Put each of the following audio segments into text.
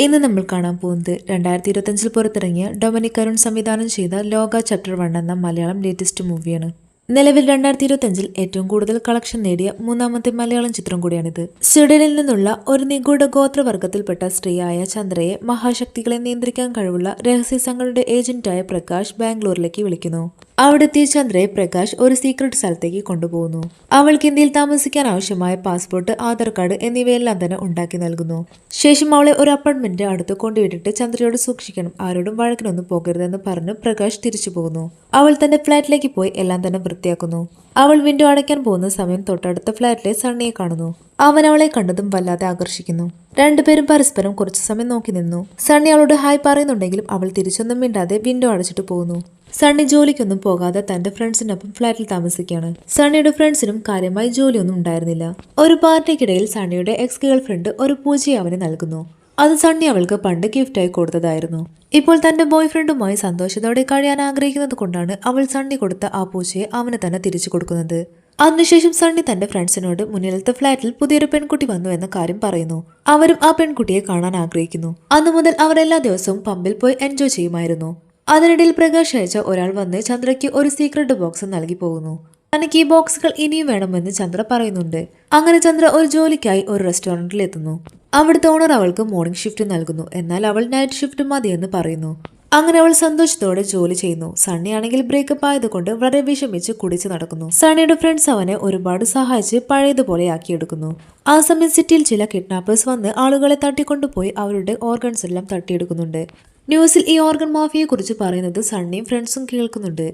ഇന്ന് നമ്മൾ കാണാൻ പോകുന്നത് 2025 പുറത്തിറങ്ങിയ ഡൊമിനിക് അരുൺ സംവിധാനം ചെയ്ത ലോക ചാപ്റ്റർ 1 എന്ന മലയാളം ലേറ്റസ്റ്റ് മൂവിയാണ്. നിലവിൽ 2025 ഏറ്റവും കൂടുതൽ കളക്ഷൻ നേടിയ മൂന്നാമത്തെ മലയാളം ചിത്രം കൂടിയാണിത്. സ്വീഡനിൽ നിന്നുള്ള ഒരു നിഗൂഢ ഗോത്രവർഗത്തിൽപ്പെട്ട സ്ത്രീയായ ചന്ദ്രയെ മഹാശക്തികളെ നിയന്ത്രിക്കാൻ കഴിവുള്ള രഹസ്യ സംഘങ്ങളുടെ ഏജന്റായ പ്രകാശ് ബാംഗ്ലൂരിലേക്ക് വിളിക്കുന്നു. അവിടെത്തിയ ചന്ദ്രയെ പ്രകാശ് ഒരു സീക്രട്ട് സ്ഥലത്തേക്ക് കൊണ്ടുപോകുന്നു. അവൾക്ക് ഇന്ത്യയിൽ താമസിക്കാൻ ആവശ്യമായ പാസ്പോർട്ട്, ആധാർ കാർഡ് എന്നിവയെല്ലാം തന്നെ ഉണ്ടാക്കി നൽകുന്നു. ശേഷം അവളെ ഒരു അപ്പാർട്ട്മെന്റിന്റെ അടുത്ത് കൊണ്ടുവിട്ടിട്ട് ചന്ദ്രയോട് സൂക്ഷിക്കണം, ആരോടും വഴക്കിനൊന്നും പോകരുതെന്ന് പറഞ്ഞ് പ്രകാശ് തിരിച്ചു പോകുന്നു. അവൾ തന്റെ ഫ്ലാറ്റിലേക്ക് പോയി എല്ലാം തന്നെ വൃത്തിയാക്കുന്നു. അവൾ വിൻഡോ അടയ്ക്കാൻ പോകുന്ന സമയം തൊട്ടടുത്ത ഫ്ലാറ്റിലെ സണ്ണിയെ കാണുന്നു. അവൻ അവളെ കണ്ടതും വല്ലാതെ ആകർഷിക്കുന്നു. രണ്ടുപേരും പരസ്പരം കുറച്ചു സമയം നോക്കി നിന്നു. സണ്ണി അവളോട് ഹായ് പറയുന്നുണ്ടെങ്കിലും അവൾ തിരിച്ചൊന്നും മിണ്ടാതെ വിൻഡോ അടച്ചിട്ട് പോകുന്നു. സണ്ണി ജോലിക്കൊന്നും പോകാതെ തന്റെ ഫ്രണ്ട്സിനൊപ്പം ഫ്ലാറ്റിൽ താമസിക്കുകയാണ്. സണ്ണിയുടെ ഫ്രണ്ട്സിനും കാര്യമായി ജോലിയൊന്നും ഉണ്ടായിരുന്നില്ല. ഒരു പാർട്ടിക്കിടയിൽ സണ്ണിയുടെ എക്സ് ഗേൾ ഫ്രണ്ട് ഒരു പൂജയെ അവന് നൽകുന്നു. അത് സണ്ണി അവൾക്ക് പണ്ട് ഗിഫ്റ്റായി കൊടുത്തതായിരുന്നു. ഇപ്പോൾ തന്റെ ബോയ് ഫ്രണ്ടുമായി സന്തോഷത്തോടെ കഴിയാൻ ആഗ്രഹിക്കുന്നത് കൊണ്ടാണ് അവൾ സണ്ണി കൊടുത്ത ആ പൂച്ചയെ അവന് തന്നെ തിരിച്ചു കൊടുക്കുന്നത്. അതിനുശേഷം സണ്ണി തന്റെ ഫ്രണ്ട്സിനോട് മുന്നിലത്തെ ഫ്ലാറ്റിൽ പുതിയൊരു പെൺകുട്ടി വന്നു എന്ന കാര്യം പറയുന്നു. അവരും ആ പെൺകുട്ടിയെ കാണാൻ ആഗ്രഹിക്കുന്നു. അന്നു മുതൽ അവർ എല്ലാ ദിവസവും പമ്പിൽ പോയി എൻജോയ് ചെയ്യുമായിരുന്നു. അതിനിടയിൽ പ്രകാശ് അയച്ച ഒരാൾ വന്ന് ചന്ദ്രയ്ക്ക് ഒരു സീക്രട്ട് ബോക്സ് നൽകി പോകുന്നു. തനിക്ക് ഈ ബോക്സുകൾ ഇനിയും വേണമെന്ന് ചന്ദ്ര പറയുന്നുണ്ട്. അങ്ങനെ ചന്ദ്ര ഒരു ജോലിക്കായി ഒരു റെസ്റ്റോറന്റിൽ എത്തുന്നു. അവിടുത്തെ ഓണർ അവൾക്ക് മോർണിംഗ് ഷിഫ്റ്റ് നൽകുന്നു. എന്നാൽ അവൾ നൈറ്റ് ഷിഫ്റ്റ് മതിയെന്ന് പറയുന്നു. അങ്ങനെ അവൾ സന്തോഷത്തോടെ ജോലി ചെയ്യുന്നു. സണ്ണി ആണെങ്കിൽ ബ്രേക്കപ്പ് ആയതുകൊണ്ട് വളരെ വിഷമിച്ച് കുടിച്ച് നടക്കുന്നു. സണ്ണിയുടെ ഫ്രണ്ട്സ് അവനെ ഒരുപാട് സഹായിച്ച് പഴയതുപോലെ ആക്കിയെടുക്കുന്നു. ആ സമയം സിറ്റിയിൽ ചില കിഡ്നാപ്പേഴ്സ് വന്ന് ആളുകളെ തട്ടിക്കൊണ്ടുപോയി അവരുടെ ഓർഗൻസ് എല്ലാം തട്ടിയെടുക്കുന്നുണ്ട്. ന്യൂസിൽ ഈ ഓർഗൻ മാഫിയെ കുറിച്ച് പറയുന്നത് സണ്ണിയും ഫ്രണ്ട്സും കേൾക്കുന്നുണ്ട്.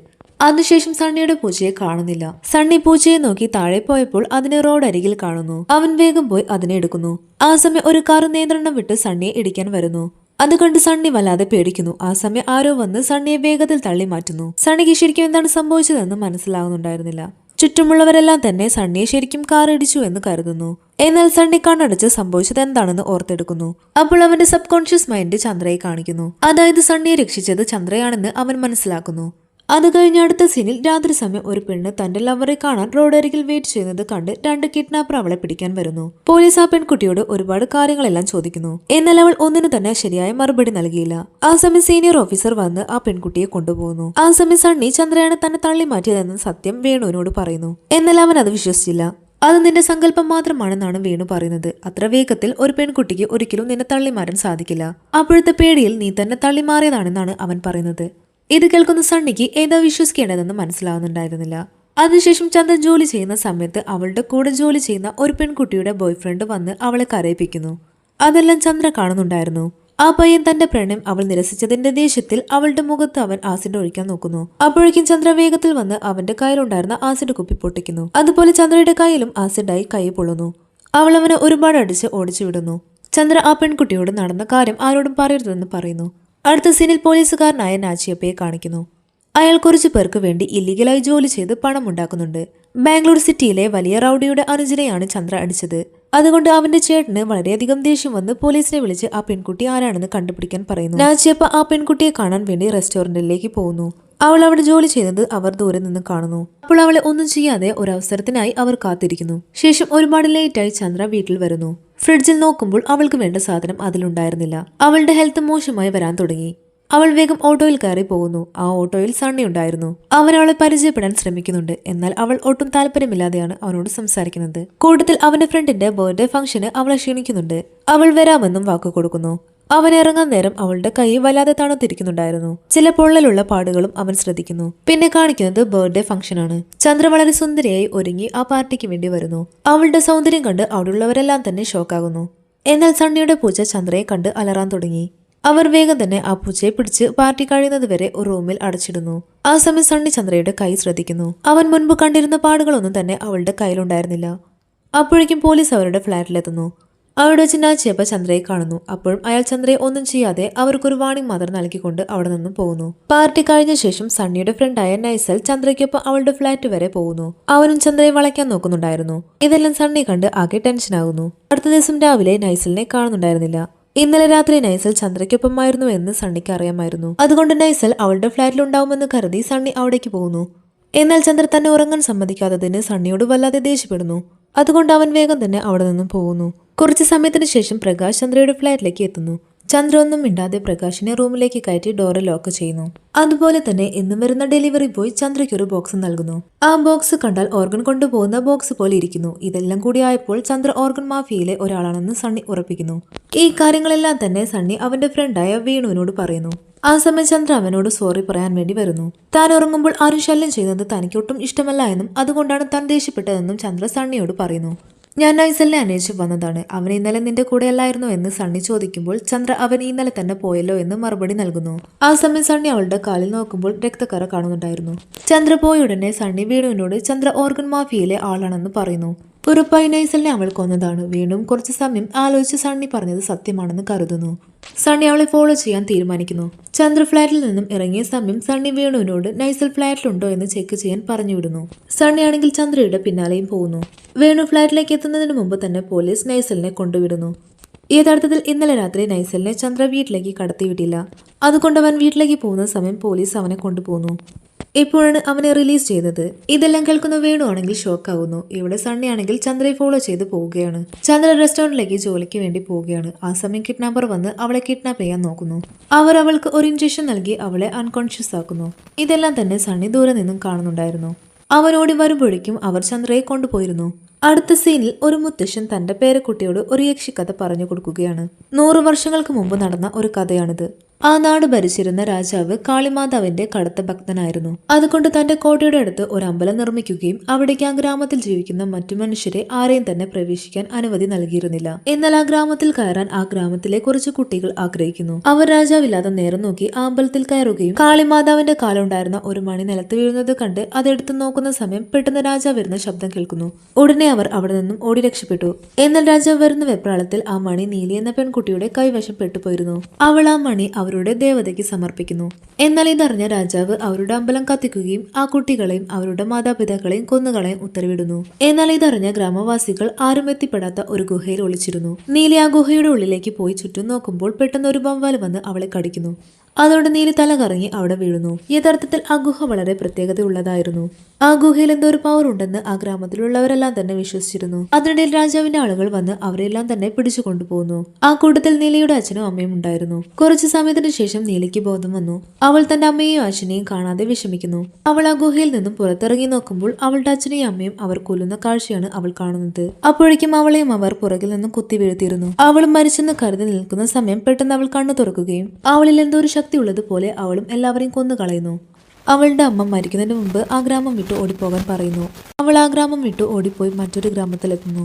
അതിനുശേഷം സണ്ണിയുടെ പൂച്ചയെ കാണുന്നില്ല. സണ്ണി പൂച്ചയെ നോക്കി താഴെ പോയപ്പോൾ അതിനെ റോഡ് അരികിൽ കാണുന്നു. അവൻ വേഗം പോയി അതിനെ എടുക്കുന്നു. ആ സമയം ഒരു കാർ നിയന്ത്രണം വിട്ട് സണ്ണിയെ ഇടിക്കാൻ വരുന്നു. അത് കണ്ട് സണ്ണി വല്ലാതെ പേടിക്കുന്നു. ആ സമയം ആരോ വന്ന് സണ്ണിയെ വേഗത്തിൽ തള്ളി മാറ്റുന്നു. സണ്ണിക്ക് ശരിക്കും എന്താണ് സംഭവിച്ചതെന്ന് മനസ്സിലാവുന്നുണ്ടായിരുന്നില്ല. ചുറ്റുമുള്ളവരെല്ലാം തന്നെ സണ്ണിയെ ശരിക്കും കാർ ഇടിച്ചു എന്ന് കരുതുന്നു. എന്നാൽ സണ്ണി കണ്ണടച്ച് സംഭവിച്ചത് എന്താണെന്ന് ഓർത്തെടുക്കുന്നു. അപ്പോൾ അവന്റെ സബ് കോൺഷ്യസ് മൈൻഡ് ചന്ദ്രയെ കാണിക്കുന്നു. അതായത് സണ്ണിയെ രക്ഷിച്ചത് ചന്ദ്രയാണെന്ന് അവൻ മനസ്സിലാക്കുന്നു. അത് കഴിഞ്ഞ അടുത്ത സീനിൽ രാത്രി സമയം ഒരു പെണ്ണ് തന്റെ ലവറെ കാണാൻ റോഡ് അരികിൽ വെയിറ്റ് ചെയ്യുന്നത് കണ്ട് രണ്ട് കിഡ്നാപ്പർ അവളെ പിടിക്കാൻ വരുന്നു. പോലീസ് ആ പെൺകുട്ടിയോട് ഒരുപാട് കാര്യങ്ങളെല്ലാം ചോദിക്കുന്നു. എന്നാൽ അവൾ ഒന്നിനു തന്നെ ശരിയായ മറുപടി നൽകിയില്ല. ആ സമയം സീനിയർ ഓഫീസർ വന്ന് ആ പെൺകുട്ടിയെ കൊണ്ടുപോകുന്നു. ആ സമയം സണ്ണി ചന്ദ്രയാണ് തന്നെ തള്ളി മാറ്റിയതെന്ന സത്യം വേണുവിനോട് പറയുന്നു. എന്നാൽ അവൻ അത് വിശ്വസിച്ചില്ല. അത് നിന്റെ സങ്കല്പം മാത്രമാണെന്നാണ് വേണു പറയുന്നത്. അത്ര വേഗത്തിൽ ഒരു പെൺകുട്ടിക്ക് ഒരിക്കലും നിന്നെ തള്ളിമാറാൻ സാധിക്കില്ല. അപ്പോഴത്തെ പേടിയിൽ നീ തന്നെ തള്ളിമാറിയതാണെന്നാണ് അവൻ പറയുന്നത്. ഇത് കേൾക്കുന്ന സണ്ണിക്ക് ഏതാ വിശ്വസിക്കേണ്ടതെന്ന് മനസ്സിലാവുന്നുണ്ടായിരുന്നില്ല. അതിനുശേഷം ചന്ദ്രൻ ജോലി ചെയ്യുന്ന സമയത്ത് അവളുടെ കൂടെ ജോലി ചെയ്യുന്ന ഒരു പെൺകുട്ടിയുടെ ബോയ് ഫ്രണ്ട് വന്ന് അവളെ കരയിപ്പിക്കുന്നു. അതെല്ലാം ചന്ദ്ര കാണുന്നുണ്ടായിരുന്നു. ആ പയ്യൻ തന്റെ പ്രണയം അവൾ നിരസിച്ചതിന്റെ ദേഷ്യത്തിൽ അവളുടെ മുഖത്ത് അവൻ ആസിഡ് ഒഴിക്കാൻ നോക്കുന്നു. അപ്പോഴേക്കും ചന്ദ്ര വേഗത്തിൽ വന്ന് അവന്റെ കയ്യിലുണ്ടായിരുന്ന ആസിഡ് കുപ്പി പൊട്ടിക്കുന്നു. അതുപോലെ ചന്ദ്രയുടെ കയ്യിലും ആസിഡായി കൈ പൊള്ളുന്നു. അവൾ അവനെ ഒരുപാട് അടിച്ച് ഓടിച്ചു വിടുന്നു. ചന്ദ്ര ആ പെൺകുട്ടിയോട് നടന്ന കാര്യം ആരോടും പറയരുതെന്ന് പറയുന്നു. അടുത്ത സീനിൽ പോലീസുകാരനായ നാച്ചിയപ്പയെ കാണിക്കുന്നു. അയാൾ കുറച്ചു പേർക്ക് വേണ്ടി ഇല്ലീഗലായി ജോലി ചെയ്ത് പണം ഉണ്ടാക്കുന്നുണ്ട്. ബാംഗ്ലൂർ സിറ്റിയിലെ വലിയ റൌഡിയുടെ അനുജനെയാണ് ചന്ദ്ര അടിച്ചത്. അതുകൊണ്ട് അവന്റെ ചേട്ടന് വളരെയധികം ദേഷ്യം വന്ന് പോലീസിനെ വിളിച്ച് ആ പെൺകുട്ടി ആരാണെന്ന് കണ്ടുപിടിക്കാൻ പറയുന്നു. നാച്ചിയപ്പ ആ പെൺകുട്ടിയെ കാണാൻ വേണ്ടി റെസ്റ്റോറന്റിലേക്ക് പോകുന്നു. അവൾ അവിടെ ജോലി ചെയ്യുന്നത് അവർ ദൂരെ നിന്ന് കാണുന്നു. അപ്പോൾ അവളെ ഒന്നും ചെയ്യാതെ ഒരവസരത്തിനായി അവർ കാത്തിരിക്കുന്നു. ശേഷം ഒരുപാട് ലേറ്റായി ചന്ദ്ര വീട്ടിൽ വരുന്നു. ഫ്രിഡ്ജിൽ നോക്കുമ്പോൾ അവൾക്ക് വേണ്ട സാധനം അതിലുണ്ടായിരുന്നില്ല. അവളുടെ ഹെൽത്ത് മോശമായി വരാൻ തുടങ്ങി. അവൾ വേഗം ഓട്ടോയിൽ കയറി പോകുന്നു. ആ ഓട്ടോയിൽ സണ്ണി ഉണ്ടായിരുന്നു. അവൻ അവളെ പരിചയപ്പെടാൻ ശ്രമിക്കുന്നുണ്ട്. എന്നാൽ അവൾ ഒട്ടും താല്പര്യമില്ലാതെയാണ് അവനോട് സംസാരിക്കുന്നത്. കൂട്ടത്തിൽ അവന്റെ ഫ്രണ്ടിന്റെ ബർത്ത്ഡേ ഫംഗ്ഷന് അവളെ ക്ഷണിക്കുന്നുണ്ട്. അവൾ വരാമെന്നും വാക്കു കൊടുക്കുന്നു. അവൻ ഇറങ്ങാൻ നേരം അവളുടെ കൈ വല്ലാതെ തണുത്തിരിക്കുന്നുണ്ടായിരുന്നു. ചില പൊള്ളലുള്ള പാടുകളും അവൻ ശ്രദ്ധിക്കുന്നു. പിന്നെ കാണിക്കുന്നത് ബർത്ത്ഡേ ഫംഗ്ഷനാണ്. ചന്ദ്ര വളരെ സുന്ദരിയായി ഒരുങ്ങി ആ പാർട്ടിക്ക് വേണ്ടി വരുന്നു. അവളുടെ സൗന്ദര്യം കണ്ട് അവിടെയുള്ളവരെല്ലാം തന്നെ ഷോക്കാകുന്നു. എന്നാൽ സണ്ണിയുടെ പൂച്ച ചന്ദ്രയെ കണ്ട് അലറാൻ തുടങ്ങി. അവർ വേഗം തന്നെ ആ പൂച്ചയെ പിടിച്ച് പാർട്ടി കഴിയുന്നത് വരെ ഒരു റൂമിൽ അടച്ചിടുന്നു. ആ സമയം സണ്ണി ചന്ദ്രയുടെ കൈ ശ്രദ്ധിക്കുന്നു. അവൻ മുൻപ് കണ്ടിരുന്ന പാടുകളൊന്നും തന്നെ അവളുടെ കയ്യിലുണ്ടായിരുന്നില്ല. അപ്പോഴേക്കും പോലീസ് അവരുടെ ഫ്ലാറ്റിലെത്തുന്നു. അവിടെ വെച്ച് നാച്ചിയപ്പ ചന്ദ്രയെ കാണുന്നു. അപ്പോഴും അയാൾ ചന്ദ്രയെ ഒന്നും ചെയ്യാതെ അവർക്കൊരു വാണിംഗ് മാത്രം നൽകിക്കൊണ്ട് അവിടെ നിന്നും പോകുന്നു. പാർട്ടി കഴിഞ്ഞ ശേഷം സണ്ണിയുടെ ഫ്രണ്ടായ നൈസൽ ചന്ദ്രയ്ക്കൊപ്പം അവളുടെ ഫ്ലാറ്റ് വരെ പോകുന്നു. അവനും ചന്ദ്രയെ വളയ്ക്കാൻ നോക്കുന്നുണ്ടായിരുന്നു. ഇതെല്ലാം സണ്ണി കണ്ട് ആകെ ടെൻഷനാകുന്നു. അടുത്ത ദിവസം രാവിലെ നൈസലിനെ കാണുന്നുണ്ടായിരുന്നില്ല. ഇന്നലെ രാത്രി നൈസൽ ചന്ദ്രയ്ക്കൊപ്പമായിരുന്നു എന്ന് സണ്ണിക്ക് അറിയാമായിരുന്നു. അതുകൊണ്ട് നൈസൽ അവളുടെ ഫ്ലാറ്റിൽ ഉണ്ടാവുമെന്ന് കരുതി സണ്ണി അവിടേക്ക് പോകുന്നു. എന്നാൽ ചന്ദ്ര തന്നെ ഉറങ്ങാൻ സമ്മതിക്കാത്തതിന് സണ്ണിയോട് വല്ലാതെ ദേഷ്യപ്പെടുന്നു. അതുകൊണ്ട് അവൻ വേഗം തന്നെ അവിടെ നിന്നും പോകുന്നു. കുറച്ചു സമയത്തിന് ശേഷം പ്രകാശ് ചന്ദ്രയുടെ ഫ്ലാറ്റിലേക്ക് എത്തുന്നു. ചന്ദ്ര ഒന്നും മിണ്ടാതെ പ്രകാശിനെ റൂമിലേക്ക് കയറ്റി ഡോറ് ലോക്ക് ചെയ്യുന്നു. അതുപോലെ തന്നെ എന്നും വരുന്ന ഡെലിവറി ബോയ് ചന്ദ്രയ്ക്ക് ഒരു ബോക്സ് നൽകുന്നു. ആ ബോക്സ് കണ്ടാൽ ഓർഗൻ കൊണ്ടുപോകുന്ന ബോക്സ് പോലെ ഇരിക്കുന്നു. ഇതെല്ലാം കൂടി ആയപ്പോൾ ചന്ദ്ര ഓർഗൻ മാഫിയയിലെ ഒരാളാണെന്ന് സണ്ണി ഉറപ്പിക്കുന്നു. ഈ കാര്യങ്ങളെല്ലാം തന്നെ സണ്ണി അവന്റെ ഫ്രണ്ടായ വേണുവിനോട് പറയുന്നു. ആ സമയം ചന്ദ്ര അവനോട് സോറി പറയാൻ വേണ്ടി വരുന്നു. താൻ ഉറങ്ങുമ്പോൾ ആരും ശല്യം ചെയ്യുന്നത് തനിക്കൊട്ടും ഇഷ്ടമല്ല എന്നും അതുകൊണ്ടാണ് താൻ ദേഷ്യപ്പെട്ടതെന്നും ചന്ദ്ര സണ്ണിയോട് പറയുന്നു. ഞാൻ നൈസലിനെ അന്വേഷിച്ച് വന്നതാണ്. അവൻ ഇന്നലെ നിന്റെ കൂടെയല്ലായിരുന്നോ എന്ന് സണ്ണി ചോദിക്കുമ്പോൾ ചന്ദ്ര അവൻ ഇന്നലെ തന്നെ പോയല്ലോ എന്ന് മറുപടി നൽകുന്നു. ആ സമയം സണ്ണി അവളുടെ കാലിൽ നോക്കുമ്പോൾ രക്തക്കറ കാണുന്നുണ്ടായിരുന്നു. ചന്ദ്ര പോയ ഉടനെ സണ്ണി വേണുവിനോട് ചന്ദ്ര ഓർഗൻ മാഫിയയിലെ ആളാണെന്ന് പറയുന്നു. ഉറപ്പായി നൈസലിനെ അവൾ കൊന്നതാണ്. വീണ്ടും കുറച്ചു സമയം ആലോചിച്ച് സണ്ണി പറഞ്ഞത് സത്യമാണെന്ന് കരുതുന്നു. സണ്ണി അവളെ ഫോളോ ചെയ്യാൻ തീരുമാനിക്കുന്നു. ചന്ദ്ര ഫ്ലാറ്റിൽ നിന്നും ഇറങ്ങിയ സമയം സണ്ണി വേണുവിനോട് നൈസൽ ഫ്ലാറ്റിലുണ്ടോ എന്ന് ചെക്ക് ചെയ്യാൻ പറഞ്ഞു വിടുന്നു. സണ്ണി ആണെങ്കിൽ ചന്ദ്രയുടെ പിന്നാലെയും പോകുന്നു. വേണു ഫ്ലാറ്റിലേക്ക് എത്തുന്നതിന് മുമ്പ് തന്നെ പോലീസ് നൈസലിനെ കൊണ്ടുവിടുന്നു. യഥാർത്ഥത്തിൽ ഇന്നലെ രാത്രി നൈസലിനെ ചന്ദ്ര വീട്ടിലേക്ക് കടത്തിവിട്ടില്ല. അതുകൊണ്ട് അവൻ വീട്ടിലേക്ക് പോകുന്ന സമയം പോലീസ് അവനെ കൊണ്ടുപോകുന്നു. ഇപ്പോഴാണ് അവനെ റിലീസ് ചെയ്തത്. ഇതെല്ലാം കേൾക്കുന്ന വേണു ആണെങ്കിൽ ഷോക്കാവുന്നു. ഇവിടെ സണ്ണി ആണെങ്കിൽ ചന്ദ്രയെ ഫോളോ ചെയ്ത് പോവുകയാണ്. ചന്ദ്ര റെസ്റ്റോറന്റിലേക്ക് ജോലിക്ക് വേണ്ടി പോവുകയാണ്. ആ സമയം കിഡ്നാപ്പർ വന്ന് അവളെ കിഡ്നാപ്പ് ചെയ്യാൻ നോക്കുന്നു. അവർ അവൾക്ക് ഒരു ഇഞ്ചക്ഷൻ നൽകി അവളെ അൺകോൺഷ്യസ് ആക്കുന്നു. ഇതെല്ലാം തന്നെ സണ്ണി ദൂരെ നിന്നും കാണുന്നുണ്ടായിരുന്നു. അവനോടി വരുമ്പോഴേക്കും അവർ ചന്ദ്രയെ കൊണ്ടുപോയിരുന്നു. അടുത്ത സീനിൽ ഒരു മുത്തശ്ശൻ തന്റെ പേരക്കുട്ടിയോട് ഒരു യക്ഷിക്കഥ പറഞ്ഞു കൊടുക്കുകയാണ്. 100 വർഷങ്ങൾക്ക് മുമ്പ് നടന്ന ഒരു കഥയാണിത്. ആ നാട് ഭരിച്ചിരുന്ന രാജാവ് കാളിമാതാവിന്റെ കടുത്ത ഭക്തനായിരുന്നു. അതുകൊണ്ട് തന്റെ കോട്ടയുടെ അടുത്ത് ഒരു അമ്പലം നിർമ്മിക്കുകയും അവിടേക്ക് ആ ഗ്രാമത്തിൽ ജീവിക്കുന്ന മറ്റു മനുഷ്യരെ ആരെയും തന്നെ പ്രവേശിക്കാൻ അനുമതി നൽകിയിരുന്നില്ല. എന്നാൽ ആ ഗ്രാമത്തിൽ കയറാൻ ആ ഗ്രാമത്തിലെ കുറച്ച് കുട്ടികൾ ആഗ്രഹിക്കുന്നു. അവർ രാജാവില്ലാതെ നേരം നോക്കി ആ അമ്പലത്തിൽ കയറുകയും കാളിമാതാവിന്റെ കാലുണ്ടായിരുന്ന ഒരു മണി നിലത്ത് വീഴുന്നത് കണ്ട് അതെടുത്ത് നോക്കുന്ന സമയം പെട്ടെന്ന് രാജാവ് വരുന്ന ശബ്ദം കേൾക്കുന്നു. ഉടനെ അവർ അവിടെ നിന്നും ഓടി രക്ഷപ്പെട്ടു. എന്നാൽ രാജാവ് വരുന്ന വെപ്രാളത്തിൽ ആ മണി നീലി എന്ന പെൺകുട്ടിയുടെ കൈവശം പെട്ടുപോയിരുന്നു. അവൾ ആ മണി അവരുടെ ദേവതയ്ക്ക് സമർപ്പിക്കുന്നു. എന്നാൽ ഇതറിഞ്ഞ രാജാവ് അവരുടെ അമ്പലം കത്തിക്കുകയും ആ കുട്ടികളെയും അവരുടെ മാതാപിതാക്കളെയും കൊന്നുകളയാൻ ഉത്തരവിടുന്നു. എന്നാൽ ഇതറിഞ്ഞ ഗ്രാമവാസികൾ ആരും എത്തിപ്പെടാത്ത ഒരു ഗുഹയിൽ ഒളിച്ചിരുന്നു. നീലി ആ ഗുഹയുടെ ഉള്ളിലേക്ക് പോയി ചുറ്റും നോക്കുമ്പോൾ പെട്ടെന്ന് ഒരു വവ്വാൽ വന്ന് അവളെ കടിക്കുന്നു. അതോടെ നീലി തല കറങ്ങി അവിടെ വീഴുന്നു. യഥാർത്ഥത്തിൽ ആ ഗുഹ വളരെ പ്രത്യേകതയുള്ളതായിരുന്നു. ആ ഗുഹയിൽ എന്തോ ഒരു പവർ ഉണ്ടെന്ന് ആ ഗ്രാമത്തിലുള്ളവരെല്ലാം തന്നെ വിശ്വസിച്ചിരുന്നു. അതിനിടയിൽ രാജാവിന്റെ ആളുകൾ വന്ന് അവരെല്ലാം തന്നെ പിടിച്ചു കൊണ്ടുപോകുന്നു. ആ കൂട്ടത്തിൽ നീലിയുടെ അച്ഛനും അമ്മയും ഉണ്ടായിരുന്നു. കുറച്ചു സമയത്തിന് ശേഷം നീലിക്ക് ബോധം വന്നു. അവൾ തന്റെ അമ്മയെയും അച്ഛനെയും കാണാതെ വിഷമിക്കുന്നു. അവൾ ആ ഗുഹയിൽ നിന്നും പുറത്തിറങ്ങി നോക്കുമ്പോൾ അവളുടെ അച്ഛനെയും അമ്മയും അവർ കൊല്ലുന്ന കാഴ്ചയാണ് അവൾ കാണുന്നത്. അപ്പോഴേക്കും അവളെയും അവർ പുറകിൽ നിന്നും കുത്തി വീഴ്ത്തിയിരുന്നു. അവൾ മരിച്ചെന്ന് കരുതി നിൽക്കുന്ന സമയം പെട്ടെന്ന് അവൾ കണ്ണു തുറക്കുകയും അവളിൽ എന്തോ ഒരു ശക്തിയുള്ളതുപോലെ അവളും എല്ലാവരെയും കൊന്നു കളയുന്നു. അവളുടെ അമ്മ മരിക്കുന്നതിന് മുമ്പ് ആ ഗ്രാമം വിട്ടു ഓടിപ്പോകാൻ പറയുന്നു. അവൾ ആ ഗ്രാമം വിട്ടു ഓടിപ്പോയി മറ്റൊരു ഗ്രാമത്തിലെത്തുന്നു.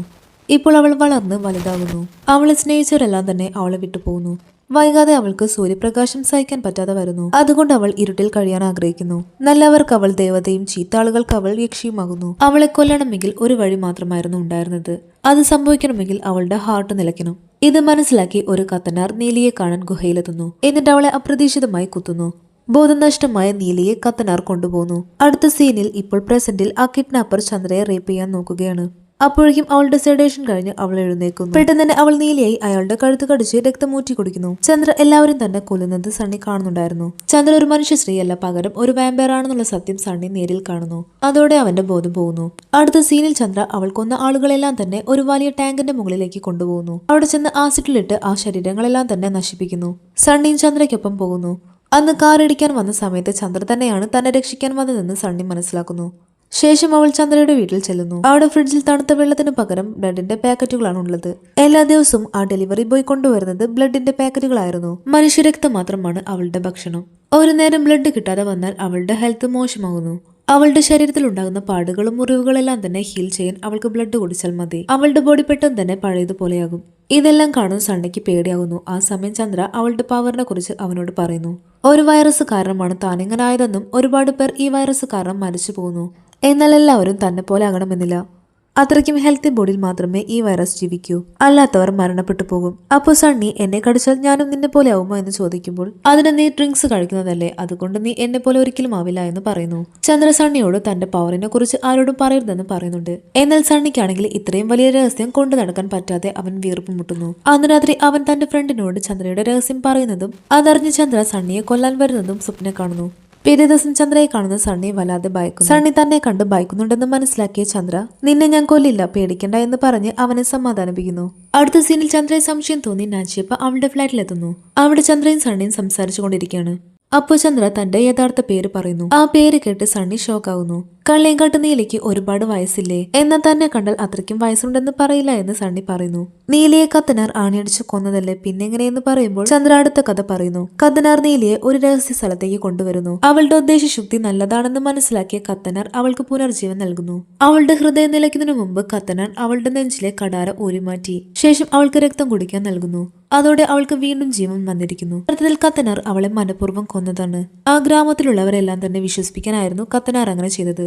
ഇപ്പോൾ അവൾ വളർന്ന് വലുതാകുന്നു. അവളെ സ്നേഹിച്ചവരെല്ലാം തന്നെ അവളെ വിട്ടുപോകുന്നു. വൈകാതെ അവൾക്ക് സൂര്യപ്രകാശം സഹിക്കാൻ പറ്റാതെ വരുന്നു. അതുകൊണ്ട് അവൾ ഇരുട്ടിൽ കഴിയാൻ ആഗ്രഹിക്കുന്നു. നല്ലവർക്ക് അവൾ ദേവതയും ചീത്താളുകൾക്ക് അവൾ യക്ഷിയുമാകുന്നു. അവളെ കൊല്ലണമെങ്കിൽ ഒരു വഴി മാത്രമായിരുന്നു ഉണ്ടായിരുന്നത്. അത് സംഭവിക്കണമെങ്കിൽ അവളുടെ ഹാർട്ട് നിലയ്ക്കണം. ഇത് മനസ്സിലാക്കി ഒരു കത്തനാർ നീലിയെ കാണാൻ ഗുഹയിലെത്തുന്നു. എന്നിട്ട് അവളെ അപ്രതീക്ഷിതമായി കുത്തുന്നു. ബോധനഷ്ടമായ നീലിയെ കത്തനാർ കൊണ്ടുപോകുന്നു. അടുത്ത സീനിൽ ഇപ്പോൾ പ്രസന്റിൽ ആ കിഡ്നാപ്പർ ചന്ദ്രയെ റേപ്പ് ചെയ്യാൻ നോക്കുകയാണ്. അപ്പോഴേക്കും അവളുടെ സെഡേഷൻ കഴിഞ്ഞ് അവൾ എഴുന്നേക്കുന്നു. പെട്ടെന്ന് തന്നെ അവൾ നീലിയായി അയാളുടെ കഴുത്ത് കടിച്ച് രക്തം ഊറ്റി കുടിക്കുന്നു. ചന്ദ്ര എല്ലാവരും തന്നെ കൊല്ലുന്നത് സണ്ണി കാണുന്നുണ്ടായിരുന്നു. ചന്ദ്ര ഒരു മനുഷ്യ സ്ത്രീയല്ല, പകരം ഒരു വാമ്പയർ ആണെന്നുള്ള സത്യം സണ്ണി നേരിൽ കാണുന്നു. അതോടെ അവന്റെ ബോധം പോകുന്നു. അടുത്ത സീനിൽ ചന്ദ്ര അവൾ കൊന്ന ആളുകളെല്ലാം തന്നെ ഒരു വലിയ ടാങ്കിന്റെ മുകളിലേക്ക് കൊണ്ടുപോകുന്നു. അവിടെ ചെന്ന് ആസിഡിലിട്ട് ആ ശരീരങ്ങളെല്ലാം തന്നെ നശിപ്പിക്കുന്നു. സണ്ണിയും ചന്ദ്രയ്ക്കൊപ്പം പോകുന്നു. അന്ന് കാറിടിക്കാൻ വന്ന സമയത്ത് ചന്ദ്ര തന്നെയാണ് തന്നെ രക്ഷിക്കാൻ വന്നതെന്ന് സണ്ണി മനസ്സിലാക്കുന്നു. ശേഷം അവൾ ചന്ദ്രയുടെ വീട്ടിൽ ചെല്ലുന്നു. അവിടെ ഫ്രിഡ്ജിൽ തണുത്ത വെള്ളത്തിന് പകരം ബ്ലഡിന്റെ പാക്കറ്റുകളാണ് ഉള്ളത്. എല്ലാ ദിവസവും ആ ഡെലിവറി ബോയ് കൊണ്ടുവരുന്നത് ബ്ലഡിന്റെ പാക്കറ്റുകളായിരുന്നു. മനുഷ്യരക്തം മാത്രമാണ് അവളുടെ ഭക്ഷണം. ഒരു നേരം ബ്ലഡ് കിട്ടാതെ വന്നാൽ അവളുടെ ഹെൽത്ത് മോശമാകുന്നു. അവളുടെ ശരീരത്തിൽ ഉണ്ടാകുന്ന പാടുകളും മുറിവുകളെല്ലാം തന്നെ ഹീൽ ചെയ്യാൻ അവൾക്ക് ബ്ലഡ് കുടിച്ചാൽ മതി. അവളുടെ ബോഡി പെട്ടെന്ന് തന്നെ പഴയതുപോലെയാകും. ഇതെല്ലാം കാണുന്ന സണ്ണിക്ക് പേടിയാകുന്നു. ആ സമയം ചന്ദ്ര അവളുടെ പവറിനെ കുറിച്ച് അവനോട് പറയുന്നു. ഒരു വൈറസ് കാരണമാണ് താനിങ്ങനായതെന്നും ഒരുപാട് പേർ ഈ വൈറസ് കാരണം മരിച്ചു പോകുന്നു. എന്നാൽ എല്ലാവരും തന്നെ പോലെ ആകണമെന്നില്ല. അത്രയ്ക്കും ഹെൽത്തി ബോഡിയിൽ മാത്രമേ ഈ വൈറസ് ജീവിക്കൂ. അല്ലാത്തവർ മരണപ്പെട്ടു പോകും. അപ്പോൾ സണ്ണി എന്നെ കടിച്ചാൽ ഞാനും നിന്നെ പോലെ ആവുമോ എന്ന് ചോദിക്കുമ്പോൾ അതിന് നീ ഡ്രിങ്ക്സ് കഴിക്കുന്നതല്ലേ, അതുകൊണ്ട് നീ എന്നെ പോലെ ഒരിക്കലും ആവില്ല എന്ന് പറയുന്നു. ചന്ദ്ര സണ്ണിയോട് തന്റെ പവറിനെ കുറിച്ച് ആരോടും പറയരുതെന്ന് പറയുന്നുണ്ട്. എന്നാൽ സണ്ണിക്കാണെങ്കിൽ ഇത്രയും വലിയ രഹസ്യം കൊണ്ടു നടക്കാൻ പറ്റാതെ അവൻ വീർപ്പ് മുട്ടുന്നു. അന്ന് രാത്രി അവൻ തന്റെ ഫ്രണ്ടിനോട് ചന്ദ്രയുടെ രഹസ്യം പറയുന്നതും അതറിഞ്ഞ് ചന്ദ്ര സണ്ണിയെ കൊല്ലാൻ വരുന്നതും സ്വപ്നം കാണുന്നു. പിറ്റേ ദിവസം ചന്ദ്രയെ കാണുന്ന സണ്ണിയെ വല്ലാതെ ഭയക്കുന്നു. സണ്ണി തന്നെ കണ്ട് ഭയക്കുന്നുണ്ടെന്ന് മനസ്സിലാക്കിയ ചന്ദ്ര നിന്നെ ഞാൻ കൊല്ലില്ല പേടിക്കണ്ട എന്ന് പറഞ്ഞ് അവനെ സമാധാനിപ്പിക്കുന്നു. അടുത്ത സീനിൽ ചന്ദ്രയെ സംശയം തോന്നി നാച്ചിയപ്പ അവളുടെ ഫ്ലാറ്റിലെത്തുന്നു. അവിടെ ചന്ദ്രയും സണ്ണിയും സംസാരിച്ചു കൊണ്ടിരിക്കുകയാണ്. അപ്പോ ചന്ദ്ര തന്റെ യഥാർത്ഥ പേര് പറയുന്നു. ആ പേര് കേട്ട് സണ്ണി ഷോക്കാവുന്നു. കള്ളിയങ്കാട്ട് നീലിക്ക് ഒരുപാട് വയസ്സില്ലേ, എന്നാൽ തന്നെ കണ്ടാൽ അത്രയ്ക്കും വയസ്സുണ്ടെന്ന് പറയില്ല എന്ന് സണ്ണി പറയുന്നു. നീലിയെ കത്തനാർ ആണിയടിച്ചു കൊന്നതല്ലേ പിന്നെങ്ങനെയെന്ന് പറയുമ്പോൾ ചന്ദ്ര അടുത്ത കഥ പറയുന്നു. കത്തനാർ നീലിയെ ഒരു രഹസ്യ സ്ഥലത്തേക്ക് കൊണ്ടുവരുന്നു. അവളുടെ ഉദ്ദേശശുദ്ധി നല്ലതാണെന്ന് മനസ്സിലാക്കിയ കത്തനാർ അവൾക്ക് പുനർജീവൻ നൽകുന്നു. അവളുടെ ഹൃദയം നിലയ്ക്കുന്നതിനു മുമ്പ് കത്തനാർ അവളുടെ നെഞ്ചിലെ കടാര ഊരിമാറ്റി ശേഷം അവൾക്ക് രക്തം കുടിക്കാൻ നൽകുന്നു. അതോടെ അവൾക്ക് വീണ്ടും ജീവൻ വന്നിരിക്കുന്നു. യഥാർത്ഥത്തിൽ കത്തനാർ അവളെ മനഃപൂർവ്വം കൊന്നതാണ്. ആ ഗ്രാമത്തിലുള്ളവരെല്ലാം തന്നെ വിശ്വസിപ്പിക്കാനായിരുന്നു കത്തനാർ അങ്ങനെ ചെയ്തത്.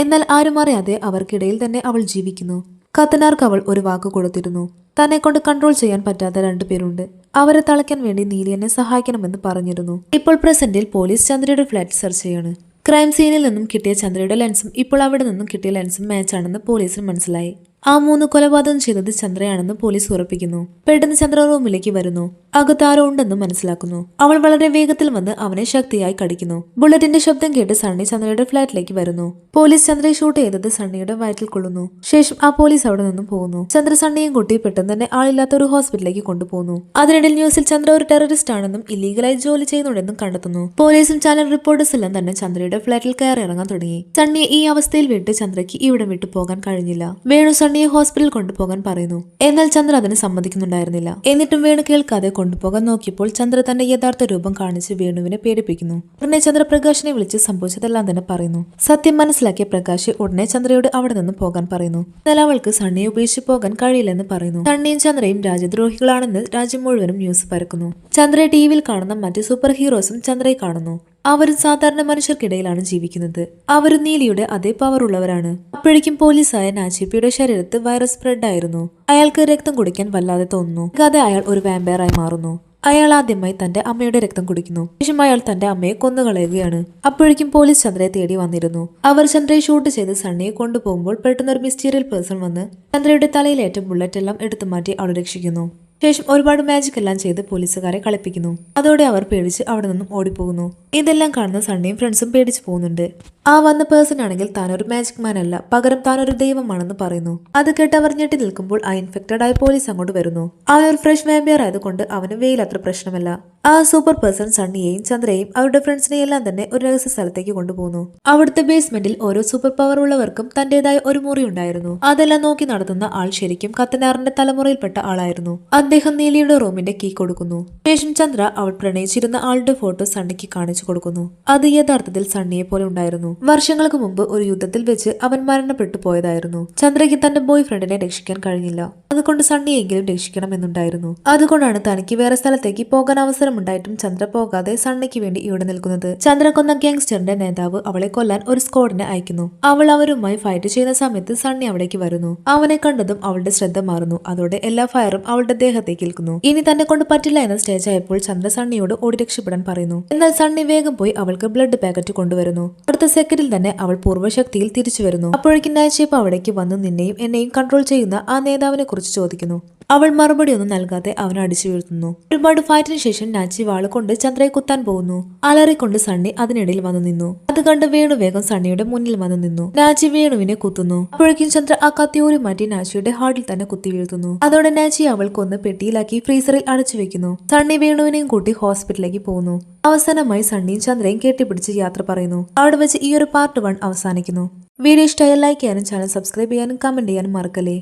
എന്നാൽ ആരും അറിയാതെ അവർക്കിടയിൽ തന്നെ അവൾ ജീവിക്കുന്നു. കത്തനാർക്ക് അവൾ ഒരു വാക്ക് കൊടുത്തിരുന്നു. തന്നെ കൊണ്ട് കൺട്രോൾ ചെയ്യാൻ പറ്റാത്ത 2 പേരുണ്ട്. അവരെ തളയ്ക്കാൻ വേണ്ടി നീലി എന്നെ സഹായിക്കണമെന്ന് പറഞ്ഞിരുന്നു. ഇപ്പോൾ പ്രസന്റിൽ പോലീസ് ചന്ദ്രയുടെ ഫ്ലാറ്റ് സെർച്ച് ചെയ്യാണ്. ക്രൈം സീനിൽ നിന്നും കിട്ടിയ ചന്ദ്രയുടെ ലെൻസും ഇപ്പോൾ അവിടെ നിന്നും കിട്ടിയ ലെൻസും മാച്ചാണെന്ന് പോലീസിന് മനസ്സിലായി. ആ 3 കൊലപാതകം ചെയ്തത് ചന്ദ്രയാണെന്ന് പോലീസ് ഉറപ്പിക്കുന്നു. പെട്ടെന്ന് ചന്ദ്ര റൂമിലേക്ക് വരുന്നു. അകത്ത് ആരോ ഉണ്ടെന്ന് മനസ്സിലാക്കുന്നു. അവൾ വളരെ വേഗത്തിൽ വന്ന് അവനെ ശക്തിയായി കടിക്കുന്നു. ബുള്ളറ്റിന്റെ ശബ്ദം കേട്ട് സണ്ണി ചന്ദ്രയുടെ ഫ്ലാറ്റിലേക്ക് വരുന്നു. പോലീസ് ചന്ദ്രയെ ഷൂട്ട് ചെയ്തത് സണ്ണിയുടെ വയറ്റിൽ കൊള്ളുന്നു. ശേഷം ആ പോലീസ് അവിടെ നിന്നും പോകുന്നു. ചന്ദ്ര സണ്ണിയും കുട്ടി പെട്ടെന്ന് തന്നെ ആളില്ലാത്ത ഒരു ഹോസ്പിറ്റലിലേക്ക് കൊണ്ടുപോകുന്നു. അതിനിടയിൽ ന്യൂസിൽ ചന്ദ്ര ഒരു ടെററിസ്റ്റ് ആണെന്നും ഇല്ലീഗലായി ജോലി ചെയ്യുന്നുണ്ടെന്നും കണ്ടെത്തുന്നു. പോലീസും ചാനൽ റിപ്പോർട്ടേഴ്സ് എല്ലാം തന്നെ ചന്ദ്രയുടെ ഫ്ലാറ്റിൽ കയറി ഇറങ്ങാൻ തുടങ്ങി. സണ്ണിയെ ഈ അവസ്ഥയിൽ വിട്ട് ചന്ദ്രയ്ക്ക് ഇവിടം വിട്ടു പോകാൻ കഴിഞ്ഞില്ല. വേണു സണ്ണിയെ ഹോസ്പിറ്റലിൽ കൊണ്ടുപോകാൻ പറയുന്നു. എന്നാൽ ചന്ദ്ര അതിന് സമ്മതിക്കുന്നുണ്ടായിരുന്നില്ല. എന്നിട്ടും വേണു കേൾക്കാതെ കൊണ്ടുപോകാൻ നോക്കിയപ്പോൾ ചന്ദ്ര തന്റെ യഥാർത്ഥ രൂപം കാണിച്ച് വേണുവിനെ പേടിപ്പിക്കുന്നു. ഉടനെ ചന്ദ്ര പ്രകാശിനെ വിളിച്ച് സംഭവിച്ചതെല്ലാം തന്നെ പറയുന്നു. സത്യം മനസ്സിലാക്കിയ പ്രകാശ് ഉടനെ ചന്ദ്രയോട് അവിടെ നിന്ന് പോകാൻ പറയുന്നു. എന്നാൽ അവൾക്ക് സണ്ണിയെ ഉപേക്ഷിച്ച് പോകാൻ കഴിയില്ലെന്ന് പറയുന്നു. സണ്ണിയും ചന്ദ്രയും രാജ്യദ്രോഹികളാണെന്ന് രാജ്യം മുഴുവനും ന്യൂസ് പരക്കുന്നു. ചന്ദ്രയെ ടിവിയിൽ കാണുന്ന മറ്റ് സൂപ്പർ ഹീറോസും ചന്ദ്രയെ കാണുന്നു. അവരും സാധാരണ മനുഷ്യർക്കിടയിലാണ് ജീവിക്കുന്നത്. അവരും നീലിയുടെ അതേ പവർ ഉള്ളവരാണ്. അപ്പോഴേക്കും പോലീസായ നാച്ചിപ്പിയുടെ ശരീരത്ത് വൈറസ് സ്പ്രെഡ് ആയിരുന്നു. അയാൾക്ക് രക്തം കുടിക്കാൻ വല്ലാതെ തോന്നുന്നു. അതെ, അയാൾ ഒരു വാമ്പയറായി മാറുന്നു. അയാൾ ആദ്യമായി തന്റെ അമ്മയുടെ രക്തം കുടിക്കുന്നു. ശേഷം അയാൾ തന്റെ അമ്മയെ കൊന്നുകളയുകയാണ്. അപ്പോഴേക്കും പോലീസ് ചന്ദ്രയെ തേടി വന്നിരുന്നു. അവർ ചന്ദ്രയെ ഷൂട്ട് ചെയ്ത് സണ്ണിയെ കൊണ്ടുപോകുമ്പോൾ പെട്ടെന്ന് ഒരു മിസ്റ്റീരിയൽ പേഴ്സൺ വന്ന് ചന്ദ്രയുടെ തലയിലേറ്റ ബുള്ളറ്റ് എല്ലാം എടുത്തു മാറ്റി അവളെ രക്ഷിക്കുന്നു. ശേഷം ഒരുപാട് മാജിക് എല്ലാം ചെയ്ത് പോലീസുകാരെ കളിപ്പിക്കുന്നു. അതോടെ അവർ പേടിച്ച് അവിടെ നിന്നും ഓടിപ്പോകുന്നു. ഇതെല്ലാം കാണുന്ന സണ്ണിയും ഫ്രണ്ട്സും പേടിച്ചു പോകുന്നുണ്ട്. ആ വന്ന പേഴ്സൺ ആണെങ്കിൽ താനൊരു മാജിക് മാൻ അല്ല, പകരം താനൊരു ദൈവമാണെന്ന് പറയുന്നു. അത് കേട്ട് അവർ ഞെട്ടി നിൽക്കുമ്പോൾ ആ ഇൻഫെക്റ്റഡ് ആയ പോലീസ് അങ്ങോട്ട് വരുന്നു. അവനൊരു ഫ്രഷ് വാമ്പിയർ ആയതുകൊണ്ട് അവന് വെയിൽ അത്ര പ്രശ്നമല്ല. ആ സൂപ്പർ പേഴ്സൺ സണ്ണിയെയും ചന്ദ്രയെയും അവരുടെ ഫ്രണ്ട്സിനെയും എല്ലാം തന്നെ ഒരു രഹസ്യ സ്ഥലത്തേക്ക് കൊണ്ടുപോകുന്നു. അവിടുത്തെ ബേസ്മെന്റിൽ ഓരോ സൂപ്പർ പവർ ഉള്ളവർക്കും തന്റേതായ ഒരു മുറി ഉണ്ടായിരുന്നു. അതെല്ലാം നോക്കി നടത്തുന്ന ആൾ ശരിക്കും കത്തനാറിന്റെ തലമുറയിൽപ്പെട്ട ആളായിരുന്നു. അദ്ദേഹം നീലിയുടെ റൂമിന്റെ കീ കൊടുക്കുന്നു. ശേഷം ചന്ദ്ര അവൾ പ്രണയിച്ചിരുന്ന ആളുടെ ഫോട്ടോ സണ്ണിക്ക് കാണിച്ചു കൊടുക്കുന്നു. അത് യഥാർത്ഥത്തിൽ സണ്ണിയെ പോലെ ഉണ്ടായിരുന്നു. വർഷങ്ങൾക്ക് മുമ്പ് ഒരു യുദ്ധത്തിൽ വെച്ച് അവൻ മരണപ്പെട്ടു പോയതായിരുന്നു. ചന്ദ്രയ്ക്ക് തന്റെ ബോയ് ഫ്രണ്ടിനെ രക്ഷിക്കാൻ കഴിഞ്ഞില്ല. അതുകൊണ്ട് സണ്ണിയെങ്കിലും രക്ഷിക്കണമെന്നുണ്ടായിരുന്നു. അതുകൊണ്ടാണ് തനിക്ക് വേറെ സ്ഥലത്തേക്ക് പോകാൻ അവസരമുണ്ടായിട്ടും ചന്ദ്ര പോകാതെ സണ്ണിക്ക് വേണ്ടി ഇവിടെ നിൽക്കുന്നത്. ചന്ദ്ര കൊന്ന ഗ്യാങ്സ്റ്ററിന്റെ നേതാവ് അവളെ കൊല്ലാൻ ഒരു സ്ക്വാഡിനെ അയക്കുന്നു. അവൾ അവരുമായി ഫൈറ്റ് ചെയ്യുന്ന സമയത്ത് സണ്ണി അവിടേക്ക് വരുന്നു. അവനെ കണ്ടതും അവളുടെ ശ്രദ്ധ മാറുന്നു. അതോടെ എല്ലാ ഫയറും അവളുടെ ദേഹത്തേക്ക് ഏൽക്കുന്നു. ഇനി തന്നെ കൊണ്ട് പറ്റില്ല എന്ന സ്റ്റേജ് ആയപ്പോൾ ചന്ദ്ര സണ്ണിയോട് ഓടി രക്ഷപ്പെടാൻ പറയുന്നു. എന്നാൽ സണ്ണി വേഗം പോയി അവൾക്ക് ബ്ലഡ് പാക്കറ്റ് കൊണ്ടുവരുന്നു. അടുത്ത സെക്കൻഡിൽ തന്നെ അവൾ പൂർവ്വശക്തിയിൽ തിരിച്ചു വരുന്നു. അപ്പോഴേക്കും നാച്ചിയപ്പ അവിടേക്ക് വന്ന് നിന്നെയും എന്നെയും കൺട്രോൾ ചെയ്യുന്ന ആ നേതാവിനെ കുറിച്ച് ചോദിക്കുന്നു. അവൾ മറുപടി ഒന്നും നൽകാതെ അവനെ അടിച്ചു വീഴ്ത്തുന്നു. ഒരുപാട് ഫൈറ്റിന് ശേഷം നാച്ചി വാള് കൊണ്ട് ചന്ദ്രയെ കുത്താൻ പോകുന്നു. അലറിക്കൊണ്ട് സണ്ണി അതിനിടയിൽ വന്നു നിന്നു. അത് കണ്ട് വേണു വേഗം സണ്ണിയുടെ മുന്നിൽ വന്നു നിന്നു. നാച്ചി വേണുവിനെ കുത്തുന്നു. അപ്പോഴേക്കും ചന്ദ്ര ആ കത്തി ഊരി മാറ്റി നാച്ചിയുടെ ഹാർട്ടിൽ തന്നെ കുത്തി വീഴ്ത്തുന്നു. അതോടെ നാച്ചി അവൾക്കൊന്ന് പെട്ടിയിലാക്കി ഫ്രീസറിൽ അടച്ചു വെക്കുന്നു. സണ്ണി വേണുവിനെയും കൂട്ടി ഹോസ്പിറ്റലിലേക്ക് പോകുന്നു. അവസാനമായി സണ്ണിയും ചന്ദ്രയും കെട്ടിപ്പിടിച്ച് യാത്ര പറയുന്നു. അവിടെ വെച്ച് ഈ ഒരു പാർട്ട് 1 അവസാനിക്കുന്നു. വീഡിയോ ഇഷ്ടമായ ലൈക്ക് ചെയ്യാനും ചാനൽ സബ്സ്ക്രൈബ് ചെയ്യാനും കമന്റ് ചെയ്യാനും മറക്കല്ലേ.